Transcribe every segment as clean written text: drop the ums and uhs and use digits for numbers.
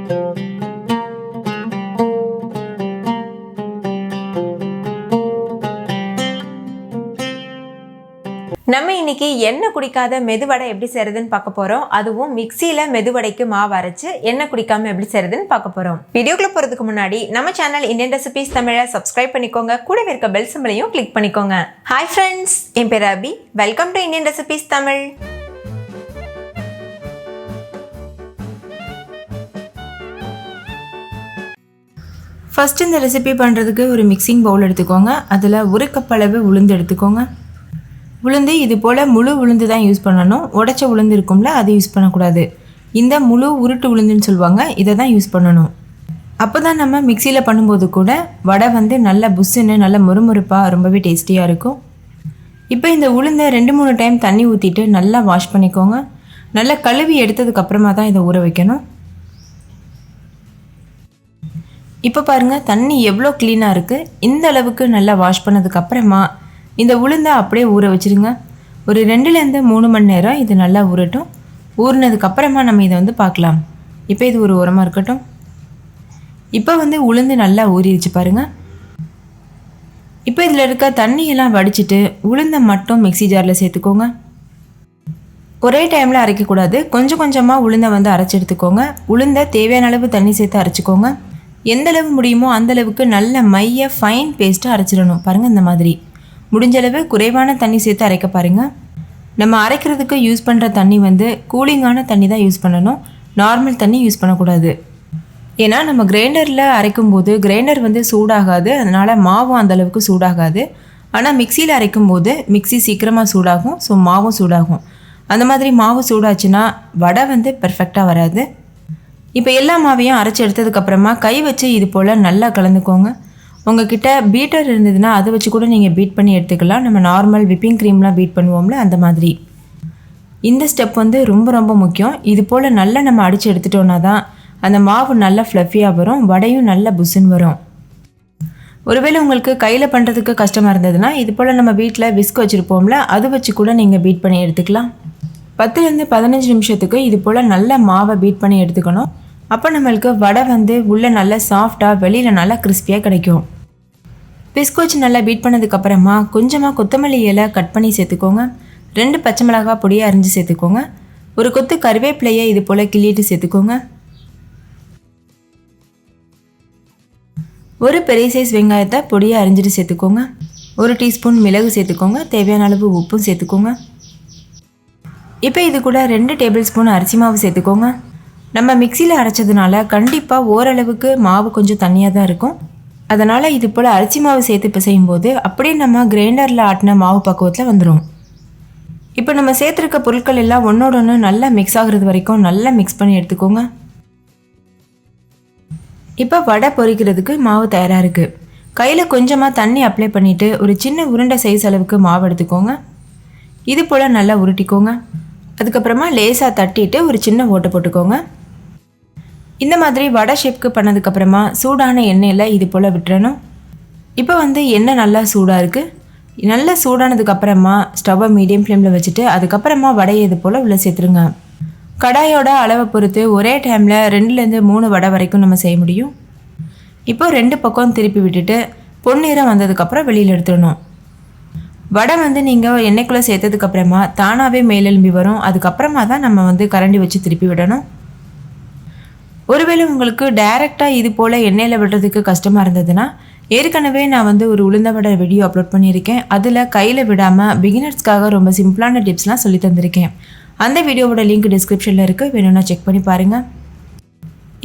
நம்ம இன்னைக்கு எண்ணெய் குடிக்காத மெதுவடை எப்படி செய்யறதுன்னு பார்க்க போறோம். அதுவும் மிக்சியில மெதுவடைக்கு மாவு அரைச்சு எண்ணெய் குடிக்காம எப்படி செய்யறதுன்னு பார்க்க போறோம். வீடியோக்குள்ள போறதுக்கு முன்னாடி நம்ம சேனல் இந்தியன் ரெசிபிஸ் தமிழை சப்ஸ்கிரைப் பண்ணிக்கோங்க. கூடவே இருக்க பெல் சிம்பலையும் கிளிக் பண்ணிக்கோங்க. ஹாய் ஃப்ரெண்ட்ஸ், என் பேர் Abhi. Welcome to Indian recipes Tamil. First இந்த ரெசிபி பண்ணுறதுக்கு ஒரு மிக்சிங் பவுல் எடுத்துக்கோங்க. அதில் ஒரு கப் அளவு உளுந்து எடுத்துக்கோங்க. உளுந்து இது போல் முழு உளுந்து தான் யூஸ் பண்ணணும். உடைச்ச உளுந்து இருக்கும்ல, அது யூஸ் பண்ணக்கூடாது. இந்த முழு உருட்டு உளுந்துன்னு சொல்லுவாங்க, இதை தான் யூஸ் பண்ணணும். அப்போ தான் நம்ம மிக்சியில் பண்ணும்போது கூட வடை நல்ல புஷ்ஷுன்னு நல்ல முறுமுறுப்பாக ரொம்பவே டேஸ்டியாக இருக்கும். இப்போ இந்த உளுந்தை 2-3 டைம் தண்ணி ஊற்றிட்டு நல்லா வாஷ் பண்ணிக்கோங்க. நல்லா கழுவி எடுத்ததுக்கப்புறமா தான் இதை ஊற வைக்கணும். இப்போ பாருங்கள், தண்ணி எவ்வளோ க்ளீனாக இருக்குது. இந்த அளவுக்கு நல்லா வாஷ் பண்ணதுக்கப்புறமா இந்த உளுந்தை அப்படியே ஊற வச்சுருங்க. ஒரு 2-3 மணி நேரம் இது நல்லா ஊறட்டும். ஊறினதுக்கப்புறமா நம்ம இதை பார்க்கலாம். இப்போ இது ஒரு ஓரமாக இருக்கட்டும். இப்போ உளுந்து நல்லா ஊறிடுச்சு பாருங்கள். இப்போ இதில் இருக்க தண்ணியெல்லாம் வடிச்சிட்டு உளுந்தை மட்டும் மிக்சி ஜாரில் சேர்த்துக்கோங்க. ஒரே டைமில் அரைக்கக்கூடாது. கொஞ்சம் கொஞ்சமாக உளுந்தை அரைச்சி எடுத்துக்கோங்க. உளுந்தை தேவையான அளவு தண்ணி சேர்த்து அரைச்சிக்கோங்க. எந்த அளவு முடியுமோ அந்தளவுக்கு நல்ல மைய ஃபைன் பேஸ்ட்டாக அரைச்சிடணும். பாருங்கள், இந்த மாதிரி முடிஞ்சளவு குறைவான தண்ணி சேர்த்து அரைக்க பாருங்கள். நம்ம அரைக்கிறதுக்கு யூஸ் பண்ணுற தண்ணி கூலிங்கான தண்ணி தான் யூஸ் பண்ணணும். நார்மல் தண்ணி யூஸ் பண்ணக்கூடாது. ஏன்னா நம்ம கிரைண்டரில் அரைக்கும்போது கிரைண்டர் சூடாகாது, அதனால் மாவும் அந்தளவுக்கு சூடாகாது. ஆனால் மிக்சியில் அரைக்கும்போது மிக்சி சீக்கிரமாக சூடாகும், ஸோ மாவும் சூடாகும். அந்த மாதிரி மாவு சூடாச்சுன்னா வடை பெர்ஃபெக்டாக வராது. இப்போ எல்லா மாவையும் அரைச்சி எடுத்ததுக்கப்புறமா கை வச்சு இது போல் நல்லா கலந்துக்கோங்க. உங்ககிட்ட பீட்டர் இருந்ததுன்னா அதை வச்சு கூட நீங்கள் பீட் பண்ணி எடுத்துக்கலாம். நம்ம நார்மல் விப்பிங் க்ரீம்லாம் பீட் பண்ணுவோம்ல, அந்த மாதிரி. இந்த ஸ்டெப் ரொம்ப ரொம்ப முக்கியம். இது போல் நல்லா நம்ம அடித்து எடுத்துட்டோன்னா தான் அந்த மாவு நல்லா ஃப்ளஃபியாக வரும், வடையும் நல்ல புஷ்ஷுன்னு வரும். ஒருவேளை உங்களுக்கு கையில் பண்ணுறதுக்கு கஷ்டமாக இருந்ததுன்னா இது போல் நம்ம வீட்டில் விஸ்க் வச்சுருப்போம்ல, அது வச்சு கூட நீங்கள் பீட் பண்ணி எடுத்துக்கலாம். 10-15 நிமிஷத்துக்கு இது போல் நல்ல மாவை பீட் பண்ணி எடுத்துக்கணும். அப்போ நம்மளுக்கு வடை உள்ளே நல்லா சாஃப்டாக, வெளியில் நல்லா கிறிஸ்பியாக கிடைக்கும். பிஸ்க் வச்சு நல்லா பீட் பண்ணதுக்கப்புறமா கொஞ்சமாக கொத்தமல்லி இலை கட் பண்ணி சேர்த்துக்கோங்க. 2 பச்சை மிளகாய் பொடியை அரிஞ்சு சேர்த்துக்கோங்க. ஒரு கொத்து கருவேப்பிலையை இது போல் கிள்ளிட்டு சேர்த்துக்கோங்க. ஒரு பெரிய சைஸ் வெங்காயத்தை பொடியை அரிஞ்சிட்டு சேர்த்துக்கோங்க. 1 டீஸ்பூன் மிளகு சேர்த்துக்கோங்க. தேவையான அளவு உப்பும் சேர்த்துக்கோங்க. இப்போ இது கூட 2 டேபிள் ஸ்பூன் அரிசி மாவு சேர்த்துக்கோங்க. நம்ம மிக்சியில் அரைச்சதுனால கண்டிப்பாக ஓரளவுக்கு மாவு கொஞ்சம் தண்ணியாக தான் இருக்கும். அதனால் இது போல் அரிசி மாவு சேர்த்து இப்போ செய்யும்போது அப்படியே நம்ம கிரைண்டரில் ஆட்டின மாவு பக்குவத்தில் வந்துடும். இப்போ நம்ம சேர்த்துருக்க பொருட்கள் எல்லாம் ஒன்றோட ஒன்று நல்லா மிக்ஸ் ஆகுறது வரைக்கும் நல்லா மிக்ஸ் பண்ணி எடுத்துக்கோங்க. இப்போ வடை பொரிக்கிறதுக்கு மாவு தயாராக இருக்குது. கையில் கொஞ்சமாக தண்ணி அப்ளை பண்ணிவிட்டு ஒரு சின்ன உருண்டை சைஸ் அளவுக்கு மாவு எடுத்துக்கோங்க. இது போல் நல்லா உருட்டிக்கோங்க. அதுக்கப்புறமா லேசாக தட்டிட்டு ஒரு சின்ன ஓட்டை போட்டுக்கோங்க. இந்த மாதிரி வடை ஷேப்க்கு பண்ணதுக்கப்புறமா சூடான எண்ணெயில் இது போல் விட்டுறணும். இப்போ எண்ணெய் நல்லா சூடாக இருக்குது. நல்லா சூடானதுக்கப்புறமா ஸ்டவ்வை மீடியம் ஃப்ளேமில் வச்சுட்டு அதுக்கப்புறமா வடையை இது போல் உள்ளே சேர்த்துருங்க. கடாயோட அளவை பொறுத்து ஒரே டைமில் 2-3 வடை வரைக்கும் நம்ம செய்ய முடியும். இப்போ 2 பக்கம் திருப்பி விட்டுட்டு பொன்னிறம் வந்ததுக்கப்புறம் வெளியில் எடுத்துடணும். வடை நீங்கள் எண்ணெய்க்குள்ளே சேர்த்ததுக்கப்புறமா தானாகவே மேலெலும்பி வரும். அதுக்கப்புறமா தான் நம்ம கரண்டி வச்சு திருப்பி விடணும். ஒருவேளை உங்களுக்கு டைரெக்டாக இது போல் எண்ணெயில் விடுறதுக்கு கஷ்டமாக இருந்ததுன்னா ஏற்கனவே நான் ஒரு உளுந்த வடை வீடியோ அப்லோட் பண்ணியிருக்கேன். அதில் கையில் விடாமல் பிகினர்ஸ்க்காக ரொம்ப சிம்பிளான டிப்ஸ்லாம் சொல்லி தந்திருக்கேன். அந்த வீடியோவோட லிங்க் டிஸ்கிரிப்ஷனில் இருக்குது, வேணும்னா செக் பண்ணி பாருங்கள்.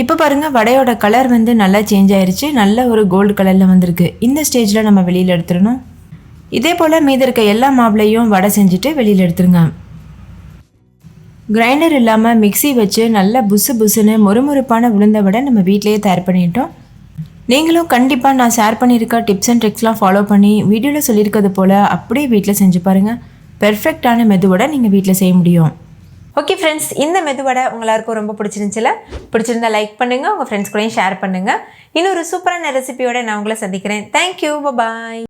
இப்போ பாருங்கள், வடையோட கலர் நல்லா சேஞ்ச் ஆயிடுச்சு. நல்ல ஒரு கோல்டு கலரில் வந்திருக்கு. இந்த ஸ்டேஜில் நம்ம வெளியில் எடுத்துடணும். இதே போல் மீதி இருக்க எல்லா மாவுலையும் வடை செஞ்சுட்டு வெளியில் எடுத்துருங்க. கிரைண்டர் இல்லாமல் மிக்சி வச்சு நல்ல புஷ்ஷுன்னு முறுமுறுப்பான உளுந்த வடை நம்ம வீட்டிலேயே தயார் பண்ணிட்டோம். நீங்களும் கண்டிப்பாக நான் ஷேர் பண்ணியிருக்க டிப்ஸ் அண்ட் ட்ரிக்ஸ்லாம் ஃபாலோ பண்ணி வீடியோவில் சொல்லியிருக்கிறது போல் அப்படியே வீட்டில் செஞ்சு பாருங்கள். பெர்ஃபெக்டான மெது வடை நீங்கள் வீட்டில் செய்ய முடியும். ஓகே ஃப்ரெண்ட்ஸ், இந்த மெது வடை எல்லாருக்கும் ரொம்ப பிடிச்சிருந்துச்சுல? பிடிச்சிருந்தா லைக் பண்ணுங்கள், உங்கள் ஃப்ரெண்ட்ஸ் கூடயும் ஷேர் பண்ணுங்கள். இன்னொரு சூப்பரான ரெசிபியோட நான் உங்களை சந்திக்கிறேன். தேங்க்யூ, பாய்.